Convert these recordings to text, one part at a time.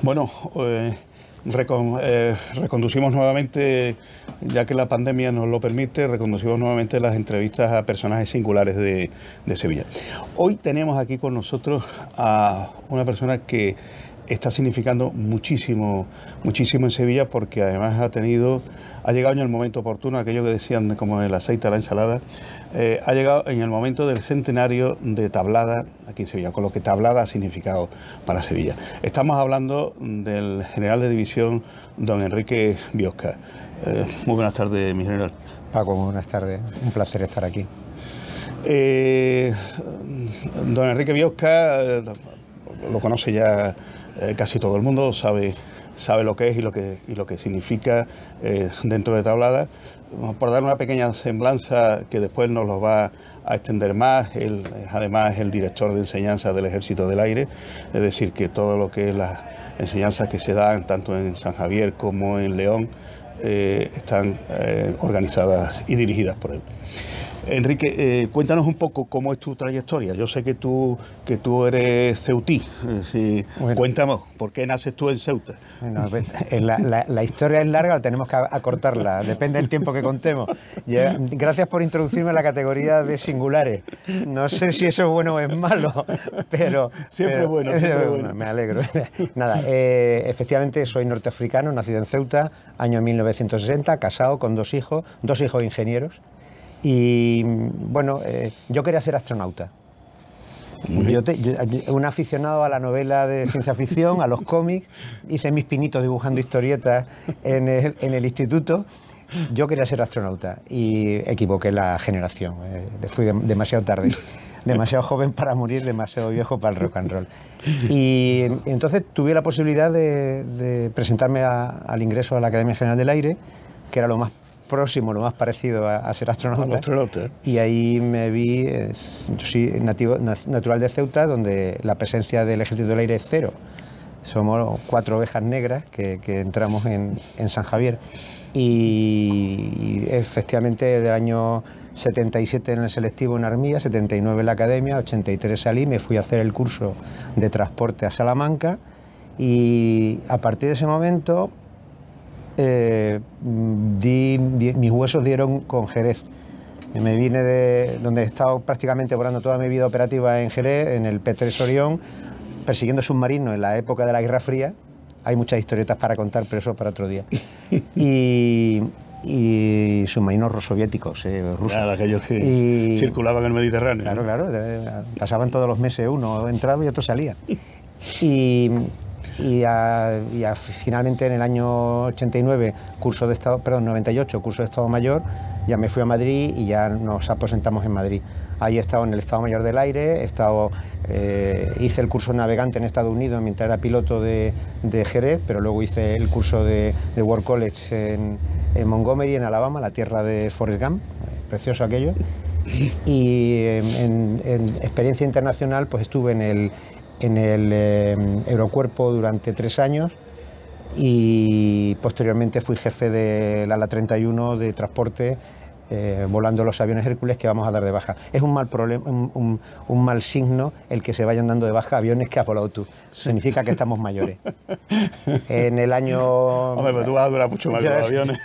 Bueno, reconducimos nuevamente, ya que la pandemia nos lo permite, reconducimos nuevamente las entrevistas a personajes singulares de Sevilla. Hoy tenemos aquí con nosotros a una persona que está significando muchísimo, muchísimo en Sevilla, porque además ha llegado en el momento oportuno, aquello que decían como el aceite a la ensalada, ha llegado en el momento del centenario de Tablada aquí en Sevilla, con lo que Tablada ha significado para Sevilla. Estamos hablando del general de división, don Enrique Biosca. Muy buenas tardes, mi general. Paco, muy buenas tardes. Un placer estar aquí. Don Enrique Biosca lo conoce ya casi todo el mundo, sabe lo que es y lo que significa dentro de Tablada. Por dar una pequeña semblanza que después nos lo va a extender más, él es además el director de enseñanza del Ejército del Aire, es decir, que todo lo que es las enseñanzas que se dan tanto en San Javier como en León están organizadas y dirigidas por él. Enrique, cuéntanos un poco cómo es tu trayectoria. Yo sé que tú eres ceutí. Sí. Bueno, cuéntanos, ¿por qué naces tú en Ceuta? Bueno, la historia es larga, tenemos que acortarla, depende del tiempo que contemos. Gracias por introducirme a la categoría de singulares. No sé si eso es bueno o es malo, pero... Siempre bueno. Me alegro. Nada, efectivamente soy norteafricano, nacido en Ceuta, año 1960, casado con dos hijos ingenieros. Y bueno, yo quería ser astronauta. Un aficionado a la novela de ciencia ficción, a los cómics, hice mis pinitos dibujando historietas en el instituto. Yo quería ser astronauta y equivoqué la generación. Fui demasiado tarde, demasiado joven para morir, demasiado viejo para el rock and roll. Y entonces tuve la posibilidad de presentarme al ingreso a la Academia General del Aire, que era lo más próximo, lo más parecido a ser astronauta. Y ahí me vi, yo soy natural de Ceuta, donde la presencia del Ejército del Aire es cero. Somos 4 ovejas negras que entramos en San Javier. Y efectivamente del año 77 en el selectivo en Armilla, 79 en la Academia, 83 salí, me fui a hacer el curso de transporte a Salamanca y a partir de ese momento mis huesos dieron con Jerez. Me vine de donde he estado prácticamente volando toda mi vida operativa en Jerez, en el P3 Orión, persiguiendo submarinos en la época de la Guerra Fría. Hay muchas historietas para contar, pero eso para otro día. Y submarinos soviéticos, rusos. Claro, aquellos que circulaban en el Mediterráneo. Claro, pasaban todos los meses, uno entraba y otro salía. Finalmente en el año 89, 98, curso de Estado Mayor, ya me fui a Madrid y ya nos aposentamos en Madrid. Ahí he estado en el Estado Mayor del Aire, hice el curso navegante en Estados Unidos mientras era piloto de Jerez, pero luego hice el curso de War College en Montgomery, en Alabama, la tierra de Forrest Gump, precioso aquello. Y en experiencia internacional pues estuve en el Aerocuerpo durante 3 años y posteriormente fui jefe del ala 31 de transporte, volando los aviones Hércules que vamos a dar de baja. Es un mal signo el que se vayan dando de baja aviones que has volado tú. Significa que estamos mayores. En el año... Hombre, pero tú vas a durar mucho más con los aviones.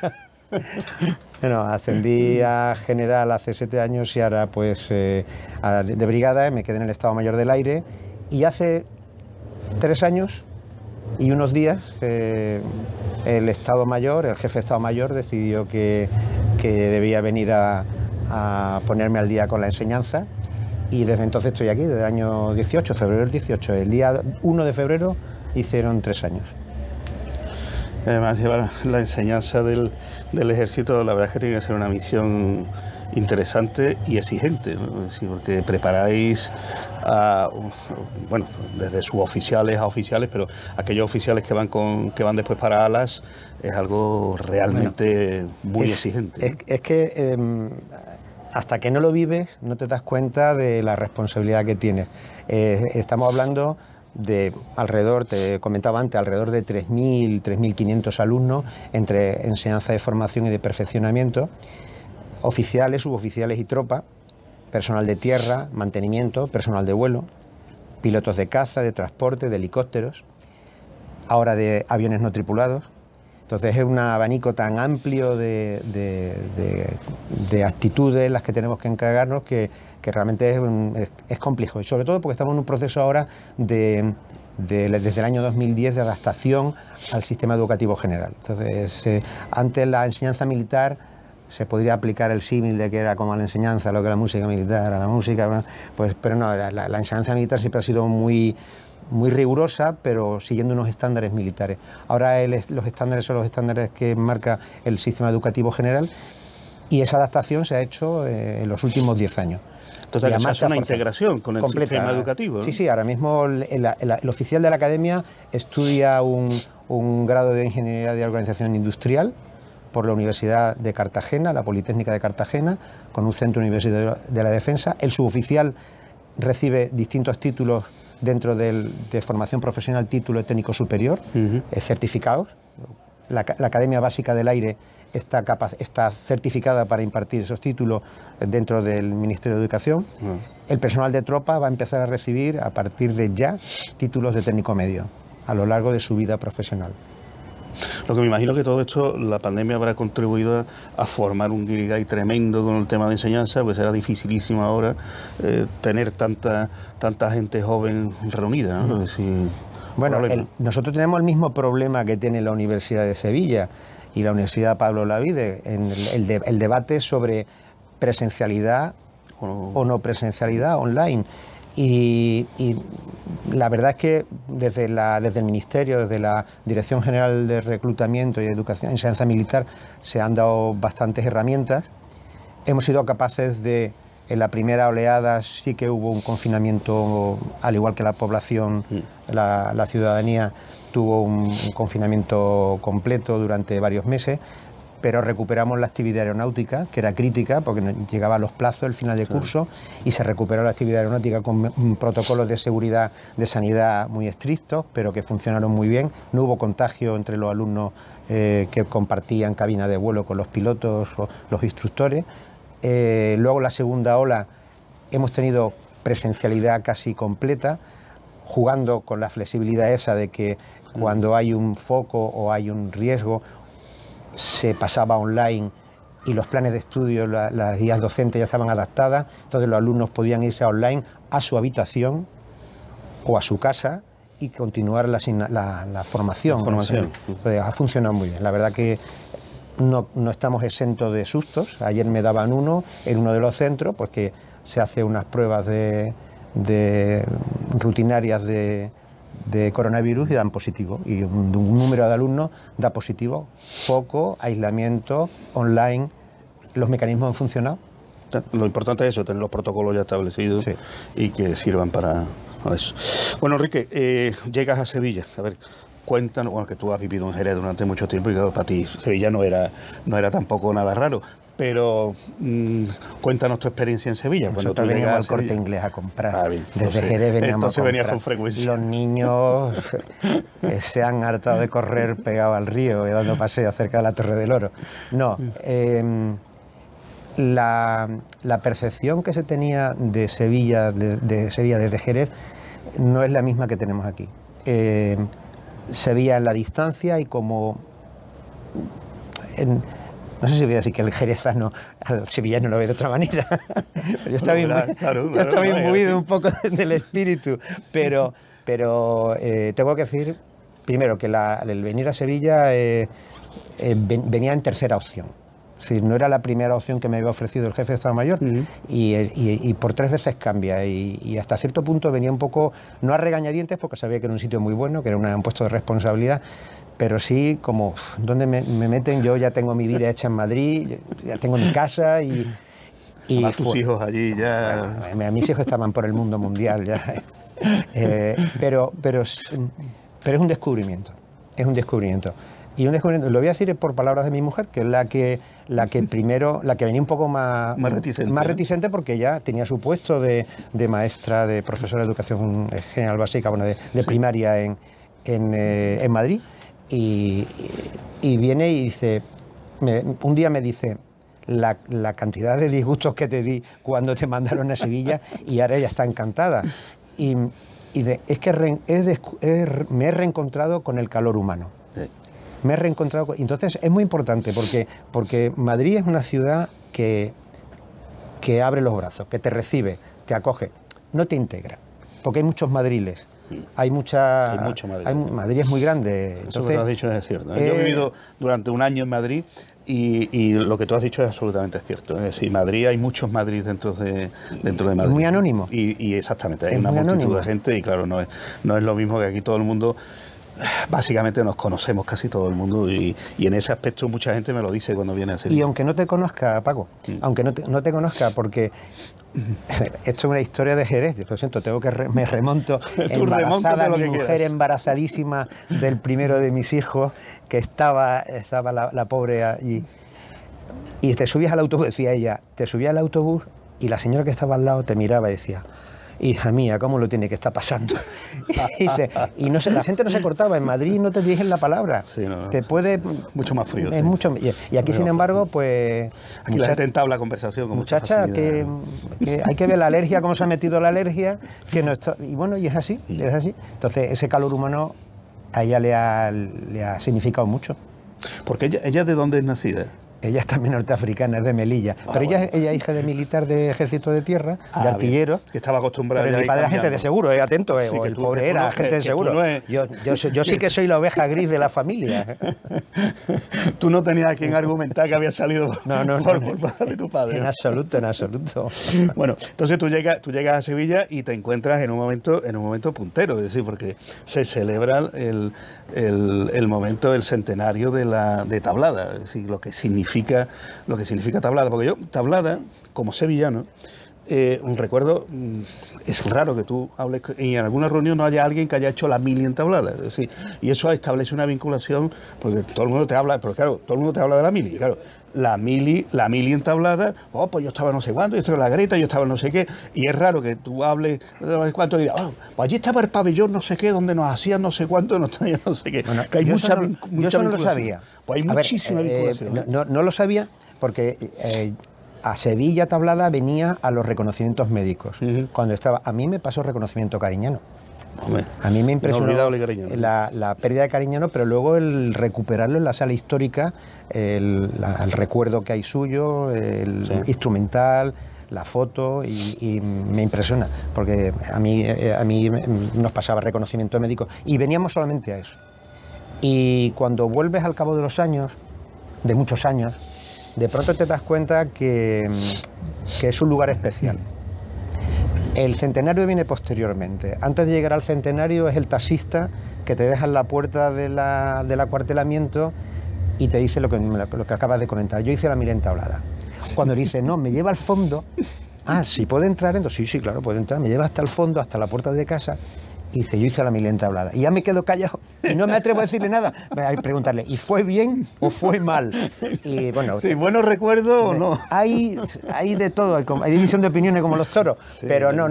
Bueno, ascendí a general hace 7 años y ahora pues de brigada, me quedé en el Estado Mayor del Aire. Y hace 3 años y unos días el Estado Mayor, el jefe de Estado Mayor decidió que debía venir a ponerme al día con la enseñanza y desde entonces estoy aquí, desde el año 18, febrero del 18. El día 1 de febrero hicieron 3 años. Además, llevar la enseñanza del ejército, la verdad es que tiene que ser una misión interesante y exigente, ¿no? Sí, porque preparáis bueno, desde suboficiales a oficiales, pero aquellos oficiales que van después para alas es algo realmente muy exigente, ¿no? Es que hasta que no lo vives no te das cuenta de la responsabilidad que tienes. Estamos hablando de alrededor, te comentaba antes, alrededor de 3.000, 3.500 alumnos entre enseñanza de formación y de perfeccionamiento, oficiales, suboficiales y tropa, personal de tierra, mantenimiento, personal de vuelo, pilotos de caza, de transporte, de helicópteros. ahora de aviones no tripulados. Entonces es un abanico tan amplio de actitudes las que tenemos que encargarnos que realmente es complejo, y sobre todo porque estamos en un proceso ahora desde el año 2010 de adaptación al sistema educativo general. Entonces, antes la enseñanza militar se podría aplicar el símil de que era como la enseñanza, lo que la música militar, a la música, pues, pero no, la enseñanza militar siempre ha sido muy rigurosa, pero siguiendo unos estándares militares. Ahora los estándares son los estándares que marca el sistema educativo general, y esa adaptación se ha hecho en los últimos 10 años. Entonces, se hace una integración con el sistema educativo, ¿no? Sí, sí, ahora mismo el oficial de la academia estudia un grado de Ingeniería de Organización Industrial por la Universidad de Cartagena, la Politécnica de Cartagena, con un centro universitario de la defensa. El suboficial recibe distintos títulos dentro de formación profesional, título técnico superior, certificados. La Academia Básica del Aire está certificada para impartir esos títulos dentro del Ministerio de Educación. El personal de tropa va a empezar a recibir a partir de ya títulos de técnico medio a lo largo de su vida profesional. Lo que me imagino que todo esto, la pandemia habrá contribuido a formar un guirigay tremendo con el tema de enseñanza, pues será dificilísimo ahora tener tanta gente joven reunida, ¿no? Bueno, nosotros tenemos el mismo problema que tiene la Universidad de Sevilla y la Universidad Pablo Olavide, en el debate sobre presencialidad o no presencialidad online. Y la verdad es que desde el Ministerio, desde la Dirección General de Reclutamiento y Educación, Enseñanza Militar, se han dado bastantes herramientas. Hemos sido capaces de, en la primera oleada sí que hubo un confinamiento, al igual que la población, la ciudadanía tuvo un confinamiento completo durante varios meses, pero recuperamos la actividad aeronáutica, que era crítica porque llegaba a los plazos, el final de curso, y se recuperó la actividad aeronáutica con protocolos de seguridad, de sanidad muy estrictos, pero que funcionaron muy bien. No hubo contagio entre los alumnos que compartían cabina de vuelo con los pilotos o los instructores. Luego, la segunda ola, hemos tenido presencialidad casi completa, jugando con la flexibilidad esa de que cuando hay un foco o hay un riesgo, se pasaba online y los planes de estudio, las guías docentes ya estaban adaptadas, entonces los alumnos podían irse online a su habitación o a su casa y continuar la formación. Entonces, ha funcionado muy bien. La verdad que no estamos exentos de sustos. Ayer me daban uno en uno de los centros, porque se hace unas pruebas rutinarias de coronavirus y dan positivo, y un número de alumnos da positivo. Foco, aislamiento, online, los mecanismos han funcionado. Lo importante es eso, tener los protocolos ya establecidos, sí, y que sirvan para eso. Bueno, Enrique, llegas a Sevilla, a ver, cuéntanos, bueno, que tú has vivido en Jerez durante mucho tiempo y claro, para ti Sevilla no era tampoco nada raro, pero cuéntanos tu experiencia en Sevilla. Nosotros veníamos al Corte Inglés a comprar. Desde Jerez veníamos a comprar. Venías con frecuencia. Los niños se han hartado de correr pegado al río y dando paseo cerca de la Torre del Oro. No, la percepción que se tenía de Sevilla, desde Jerez, no es la misma que tenemos aquí. Se veía en la distancia y como... no sé si voy a decir que el jerezano al sevillano lo ve de otra manera, pero yo estaba bien movido un poco del espíritu, pero tengo que decir, primero, que el venir a Sevilla venía en tercera opción. Es decir, no era la primera opción que me había ofrecido el jefe de Estado Mayor, y por 3 veces cambia, y hasta cierto punto venía un poco, no a regañadientes, porque sabía que era un sitio muy bueno, que era un puesto de responsabilidad, pero sí como, ¿dónde me meten? Yo ya tengo mi vida hecha en Madrid, ya tengo mi casa y tus hijos allí ya... Bueno, mis hijos estaban por el mundo mundial ya. Pero es un descubrimiento, Y lo voy a decir por palabras de mi mujer, que es la que venía un poco más reticente, porque ella tenía su puesto de maestra, de profesora de educación general básica, bueno, de primaria en Madrid. Y viene y dice, un día me dice, la cantidad de disgustos que te di cuando te mandaron a Sevilla, y ahora ella está encantada. Y y es que me he reencontrado con el calor humano. Sí. Me he reencontrado entonces es muy importante porque Madrid es una ciudad que abre los brazos, que te recibe, te acoge, no te integra, porque hay muchos madriles. Hay mucho Madrid. Madrid es muy grande. Eso que tú has dicho es cierto. Yo he vivido durante un año en Madrid y lo que tú has dicho es absolutamente cierto. Es decir, Madrid, hay muchos Madrid dentro de Madrid. Es muy anónimo. Y exactamente, hay una multitud de gente y claro, no es lo mismo que aquí todo el mundo. Básicamente nos conocemos casi todo el mundo y en ese aspecto mucha gente me lo dice cuando viene a Sevilla. Y aunque no te conozca, Paco, aunque no te conozca, porque esto es una historia de Jerez, lo siento, me remonto embarazada, mi mujer embarazadísima del primero de mis hijos, que estaba la pobre allí, y te subías al autobús, decía ella, te subías al autobús y la señora que estaba al lado te miraba y decía: hija mía, ¿cómo lo tiene que estar pasando? Y no sé, la gente no se cortaba. En Madrid no te dirigen la palabra. Sí, no, te puede... Mucho más frío. Es mucho, y aquí, sin embargo, pues... Aquí la gente entabla conversación con muchacha, que hay que ver la alergia, cómo se ha metido la alergia, que no está, y bueno, y es así, es así. Entonces, ese calor humano a ella le ha significado mucho. Porque ella ¿de dónde es nacida? Ella es también norteafricana, es de Melilla. Pero bueno. ella es hija de militar de ejército de tierra, de artillero. Bien. Que estaba acostumbrada. Pero mi padre era agente de seguro, atento, sí, o el pobre era agente de seguro. Yo sí que soy la oveja gris de la familia. Tú no tenías a quien argumentar que había salido por culpa de tu padre. En absoluto, en absoluto. Bueno, entonces tú llegas a Sevilla y te encuentras en un momento puntero, es decir, porque se celebra el momento del centenario de Tablada, es decir, lo que significa Tablada, porque yo, Tablada, como sevillano, recuerdo, es raro que tú hables y en alguna reunión no haya alguien que haya hecho la mili en Tablada, es decir, y eso establece una vinculación, porque todo el mundo te habla, pero claro, todo el mundo te habla de la mili, claro, la mili en Tablada, pues yo estaba no sé cuánto, yo estaba en la Greta, yo estaba no sé qué, y es raro que tú hables de no sé cuánto y digas, pues allí estaba el pabellón no sé qué, donde nos hacían no sé cuánto, no sé qué, bueno, que hay mucha yo eso no lo sabía. Pues hay muchísima vinculación. No lo sabía porque a Sevilla Tablada venía a los reconocimientos médicos. Cuando estaba, a mí me pasó reconocimiento Cariñano. Hombre, a mí me impresionó Cariñano. la pérdida de Cariñano, pero luego el recuperarlo en la sala histórica, el recuerdo que hay suyo, el instrumental, la foto, y me impresiona, porque a mí nos pasaba reconocimiento médico y veníamos solamente a eso. Y cuando vuelves al cabo de los años, de muchos años, de pronto te das cuenta que es un lugar especial. El centenario viene posteriormente. Antes de llegar al centenario es el taxista que te deja en la puerta del acuartelamiento y te dice lo que acabas de comentar. Yo hice la mili entablada. Cuando le dice, no, me lleva al fondo. Ah, ¿sí puede entrar? Entonces, sí, claro, puede entrar. Me lleva hasta el fondo, hasta la puerta de casa. Y dice, yo hice la mili entablada. Y ya me quedo callado y no me atrevo a decirle nada. Hay que preguntarle, ¿y fue bien o fue mal? Y bueno, sí, buenos recuerdos o no. Hay de todo, hay división de opiniones como los toros, sí, pero no,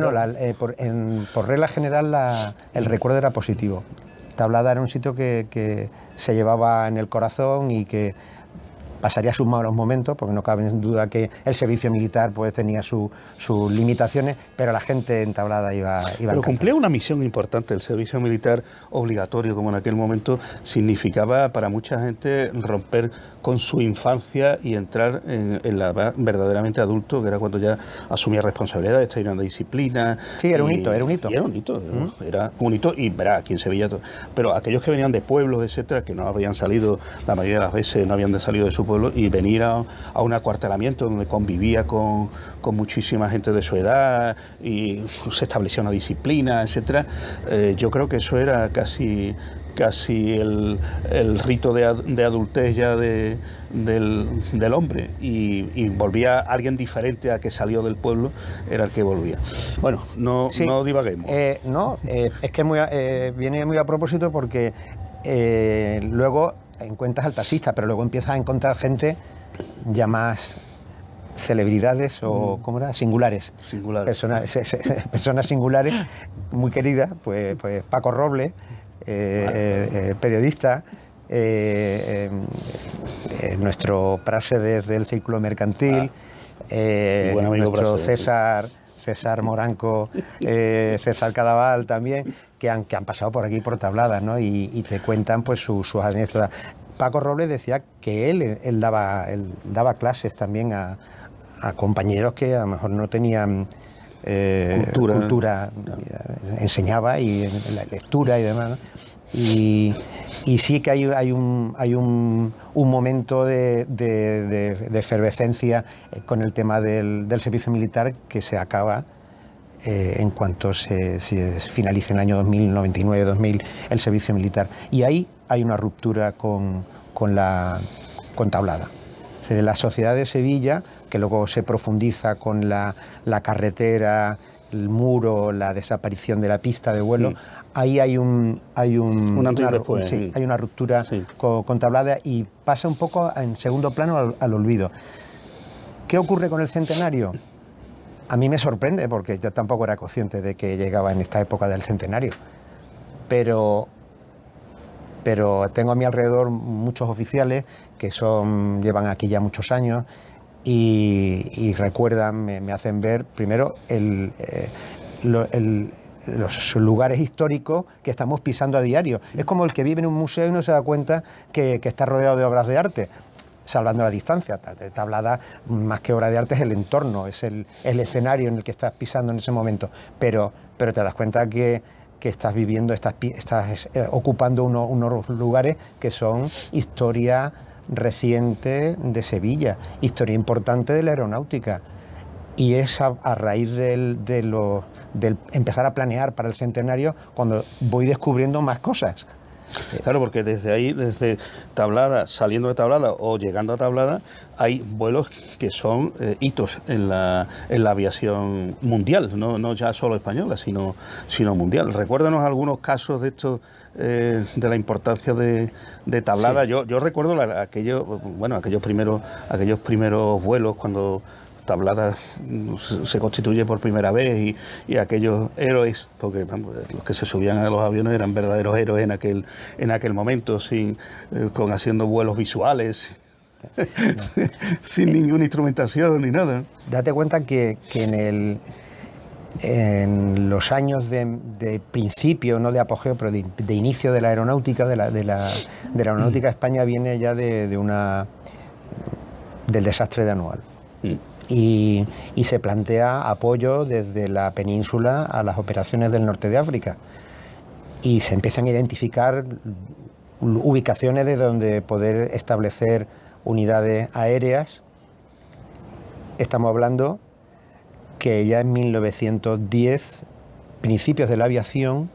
por regla general el recuerdo era positivo. Tablada era un sitio que se llevaba en el corazón y que pasaría sus malos momentos, porque no cabe en duda que el servicio militar pues tenía sus limitaciones, pero la gente en Tablada iba pero cumplía una misión importante. El servicio militar obligatorio, como en aquel momento, significaba para mucha gente romper con su infancia y entrar en la verdaderamente adulto, que era cuando ya asumía responsabilidades, tenía una disciplina. Sí, era un hito. Era un hito, y verá, aquí en Sevilla, pero aquellos que venían de pueblos, etcétera, que no habían salido, la mayoría de las veces no habían salido de su pueblo, y venir a un acuartelamiento donde convivía con muchísima gente de su edad y se establecía una disciplina, etcétera, yo creo que eso era casi el rito de adultez ya del hombre, y volvía alguien diferente a que salió del pueblo, era el que volvía. Bueno, no divaguemos. Es que viene muy a propósito porque luego encuentras al taxista, pero luego empiezas a encontrar gente ya más celebridades o ¿cómo era? Singulares. Personas singulares muy queridas, pues Paco Robles, periodista, nuestro Praxedes del Círculo Mercantil, nuestro César César Moranco, César Cadaval también, que han pasado por aquí por Tablada, ¿no? Y te cuentan pues sus anécdotas. Paco Robles decía que él daba clases también a compañeros que a lo mejor no tenían cultura, enseñaba y la lectura y demás, ¿no? Y sí que hay un momento de efervescencia con el tema del servicio militar que se acaba en cuanto se finalice en el año 2099-2000 el servicio militar. Y ahí hay una ruptura con Tablada. Es decir, la sociedad de Sevilla, que luego se profundiza con la carretera, el muro, la desaparición de la pista de vuelo, ahí hay hay una ruptura con Tablada y pasa un poco en segundo plano al olvido. ¿Qué ocurre con el centenario? A mí me sorprende porque yo tampoco era consciente de que llegaba en esta época del centenario, pero tengo a mi alrededor muchos oficiales que llevan aquí ya muchos años y recuerdan, me hacen ver primero los lugares históricos que estamos pisando a diario. Es como el que vive en un museo y no se da cuenta que está rodeado de obras de arte, salvando la distancia. Tablada, más que obra de arte, es el entorno, es el escenario en el que estás pisando en ese momento, pero te das cuenta que estás viviendo, estás ocupando unos lugares que son historia reciente de Sevilla, historia importante de la aeronáutica, y es a raíz del empezar a planear para el centenario cuando voy descubriendo más cosas. Claro, porque desde ahí, desde Tablada, saliendo de Tablada o llegando a Tablada, hay vuelos que son hitos en la aviación mundial, no ya solo española, sino mundial. Recuérdanos algunos casos de estos, de la importancia de Tablada. Sí. Yo recuerdo aquellos primeros vuelos cuando Tablada se constituye por primera vez y aquellos héroes, porque vamos, los que se subían a los aviones eran verdaderos héroes en aquel momento, haciendo vuelos visuales, sin ninguna instrumentación ni nada. Date cuenta que en los años de principio, no de apogeo, pero de inicio de la aeronáutica, de la aeronáutica, España viene ya del desastre de Anual. Y se plantea apoyo desde la península a las operaciones del norte de África. Y se empiezan a identificar ubicaciones de donde poder establecer unidades aéreas. Estamos hablando que ya en 1910, principios de la aviación,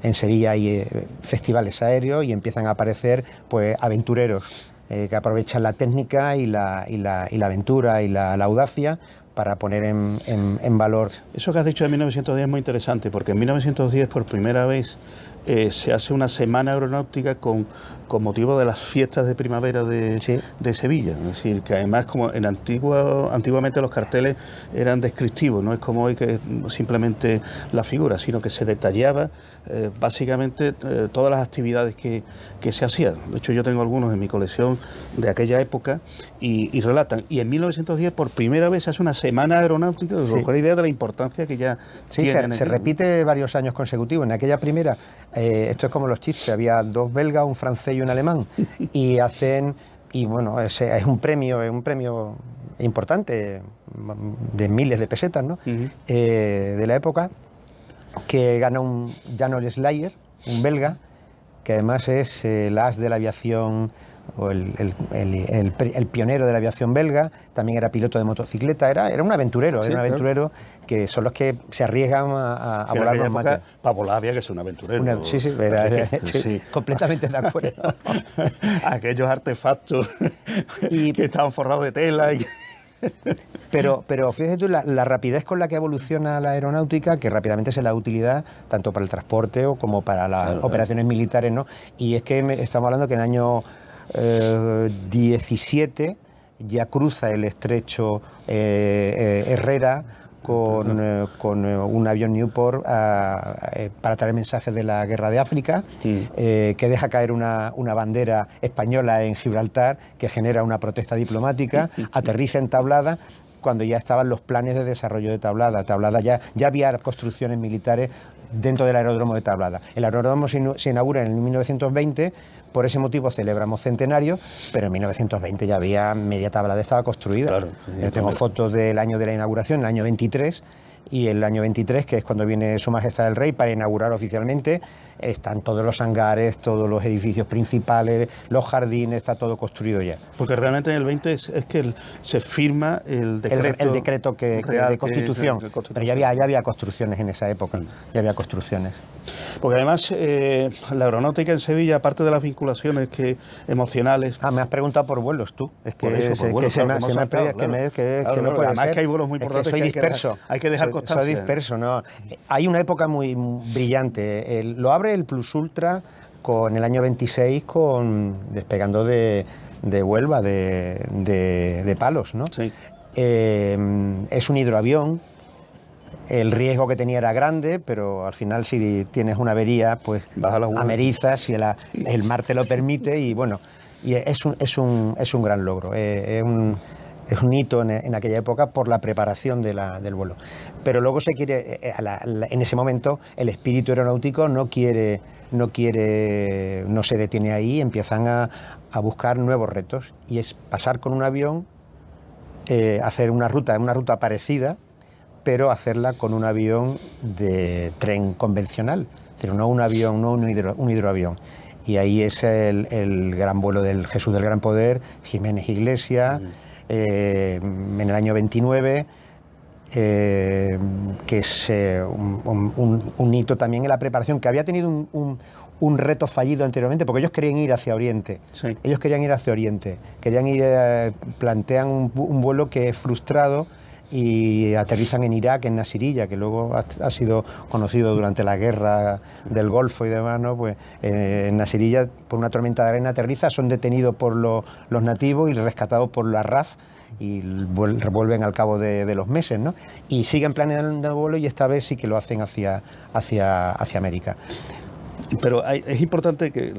en Sevilla hay festivales aéreos y empiezan a aparecer pues aventureros que aprovechan la técnica y la aventura y la audacia para poner en valor. Eso que has dicho de 1910 es muy interesante, porque en 1910 por primera vez se hace una semana aeronáutica con motivo de las fiestas de primavera de Sevilla. Es decir, que además, como antiguamente los carteles eran descriptivos, no es como hoy que simplemente la figura, sino que se detallaba básicamente todas las actividades que se hacían. De hecho, yo tengo algunos en mi colección de aquella época y relatan. Y en 1910 por primera vez se hace una semana aeronáutica, con la idea de la importancia que ya tiene. Se repite varios años consecutivos. En aquella primera, esto es como los chistes, había dos belgas, un francés y un alemán, y bueno, es un premio importante, de miles de pesetas, ¿no? De la época, que gana un Janol Slayer, un belga, que además es el as de la aviación, o el pionero de la aviación belga, también era piloto de motocicleta, era un aventurero, claro, que son los que se arriesgan a volar los máquinas. Para volar había que ser un aventurero. Completamente de acuerdo. Aquellos artefactos que estaban forrados de tela. Pero fíjate tú la rapidez con la que evoluciona la aeronáutica, que rápidamente se le da utilidad tanto para el transporte como para las operaciones militares, ¿no? Y es que estamos hablando que en el año 17 ya cruza el estrecho Herrera con un avión Newport para traer mensajes de la guerra de África, que deja caer una bandera española en Gibraltar, que genera una protesta diplomática, aterriza en Tablada cuando ya estaban los planes de desarrollo de Tablada. Tablada ya había construcciones militares dentro del aeródromo de Tablada. El aeródromo se inaugura en 1920, por ese motivo celebramos centenario, pero en 1920 ya había media Tablada, estaba construida. Claro, Yo tengo fotos del año de la inauguración, el año 23, y el año 23, que es cuando viene Su Majestad el Rey para inaugurar oficialmente, están todos los hangares, todos los edificios principales, los jardines, está todo construido ya. Porque realmente en el 20 es que se firma el decreto. El decreto de Constitución. Pero ya había construcciones en esa época, ya había construcciones. Porque además la aeronáutica en Sevilla, aparte de las vinculaciones emocionales... Me has preguntado por vuelos tú. Es que, por eso, por vuelos, que no puede además ser. que hay vuelos muy importantes, soy disperso. Hay que dejar constancia. Soy disperso, ¿no? Hay una época muy brillante. Lo abre el Plus Ultra con el año 26, despegando de Huelva, de Palos, ¿no? Sí. Es un hidroavión. El riesgo que tenía era grande, pero al final si tienes una avería, pues amerizas y el mar te lo permite, y bueno, y es un gran logro. Es un hito en aquella época por la preparación del vuelo. Pero luego se quiere, en ese momento, el espíritu aeronáutico no se detiene ahí, empiezan a buscar nuevos retos, y es pasar con un avión, hacer una ruta parecida, pero hacerla con un avión de tren convencional, es decir, no un avión, no un hidroavión. Y ahí es el gran vuelo del Jesús del Gran Poder, Jiménez Iglesias, en el año 29, que es un hito también en la preparación, que había tenido un reto fallido anteriormente, porque ellos querían ir hacia Oriente. Sí. Ellos querían ir hacia Oriente, plantean un vuelo que es frustrado, y aterrizan en Irak, en Nasiriyah, que luego ha sido conocido durante la guerra del Golfo y demás, ¿no? Pues en Nasiriyah, por una tormenta de arena aterriza, son detenidos por los nativos y rescatados por la RAF, y vuelven al cabo de los meses, ¿no? Y siguen planeando el vuelo, y esta vez sí que lo hacen hacia América. Pero es importante que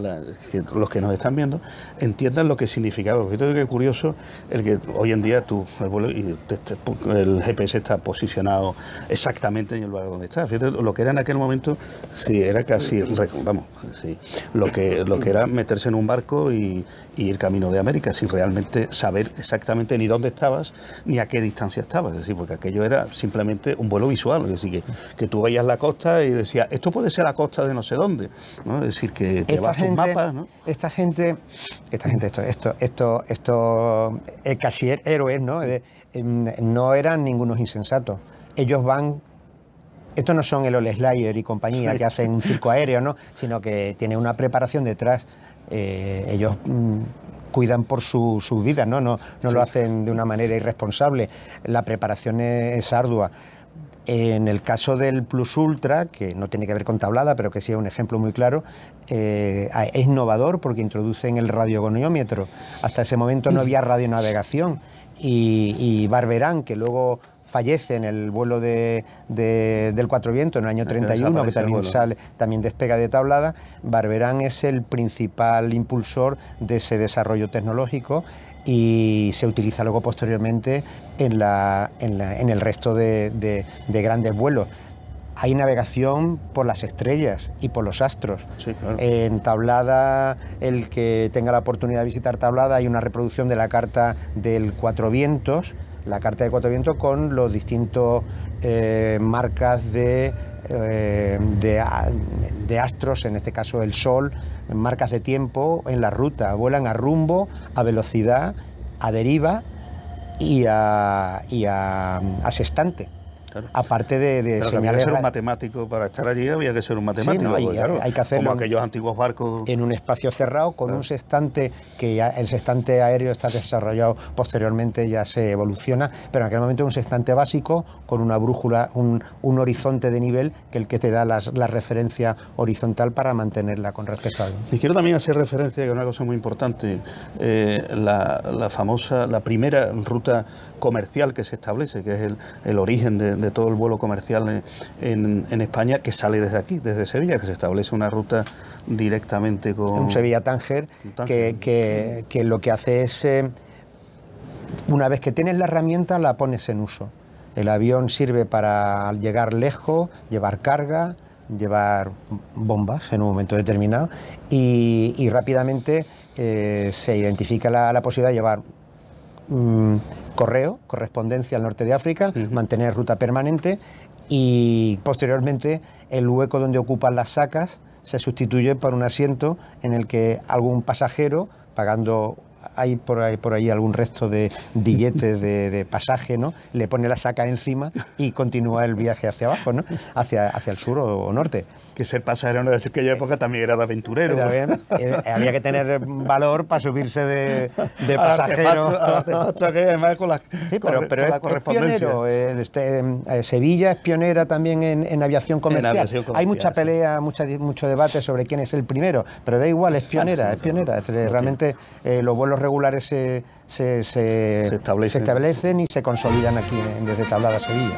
los que nos están viendo entiendan lo que significaba. Fíjate que curioso el que hoy en día el GPS está posicionado exactamente en el lugar donde está. Fíjate lo que era en aquel momento, sí, era casi, lo que era meterse en un barco y ir camino de América sin realmente saber exactamente ni dónde estabas ni a qué distancia estabas. Es decir, porque aquello era simplemente un vuelo visual. Es decir, que tú veías la costa y decías, esto puede ser la costa de no sé dónde, ¿no? Es decir, que te vas tus mapas, ¿no? Esta gente, casi héroes, ¿no? No eran ningunos insensatos. Ellos van. Estos no son el Ole Slayer y compañía, sí, que hacen un circo aéreo, ¿no? Sino que tienen una preparación detrás. Ellos cuidan por su vida, ¿no? No lo hacen de una manera irresponsable. La preparación es ardua. En el caso del Plus Ultra, que no tiene que ver con Tablada, pero que sí es un ejemplo muy claro, es innovador porque introducen el radiogoniómetro. Hasta ese momento no había radionavegación, y Barberán, que luego fallece en el vuelo del Cuatro Vientos en el año 31, que también despega de Tablada. Barberán es el principal impulsor de ese desarrollo tecnológico, y se utiliza luego posteriormente en el resto de grandes vuelos. Hay navegación por las estrellas y por los astros. Sí, claro. En Tablada, el que tenga la oportunidad de visitar Tablada, hay una reproducción de la carta del Cuatro Vientos, con los distintos marcas de astros, en este caso el Sol, marcas de tiempo en la ruta. Vuelan a rumbo, a velocidad, a deriva y a sextante. Claro. Aparte de pero señales. Había que ser un matemático para estar allí, había que ser un matemático. Sí, no, hay que hacerlo como aquellos antiguos barcos. En un espacio cerrado, con un sextante, que ya el sextante aéreo está desarrollado posteriormente, ya se evoluciona, pero en aquel momento un sextante básico con una brújula, un horizonte de nivel, que el que te da la referencia horizontal para mantenerla con respecto a algo. Y quiero también hacer referencia a una cosa muy importante, la primera ruta comercial que se establece, que es el origen de todo el vuelo comercial en España, que sale desde aquí, desde Sevilla, que se establece una ruta directamente con... Un Sevilla-Tánger, que lo que hace es una vez que tienes la herramienta, la pones en uso. El avión sirve para llegar lejos, llevar carga, llevar bombas en un momento determinado y rápidamente se identifica la posibilidad de llevar correo, correspondencia al norte de África, mantener ruta permanente y posteriormente el hueco donde ocupan las sacas se sustituye por un asiento en el que algún pasajero, pagando hay por ahí algún resto de billetes de pasaje, ¿no?, le pone la saca encima y continúa el viaje hacia abajo, ¿no?, hacia el sur o norte. Que ser pasajero en aquella época también era de aventurero. Había que tener valor para subirse de pasajero. Además con la, sí, pero la correspondencia. Es pionero. Sevilla es pionera también en aviación comercial. Hay mucha pelea, mucho debate sobre quién es el primero, pero da igual, es pionera. Es decir, realmente los vuelos regulares se establecen y se consolidan aquí desde Tablada a Sevilla.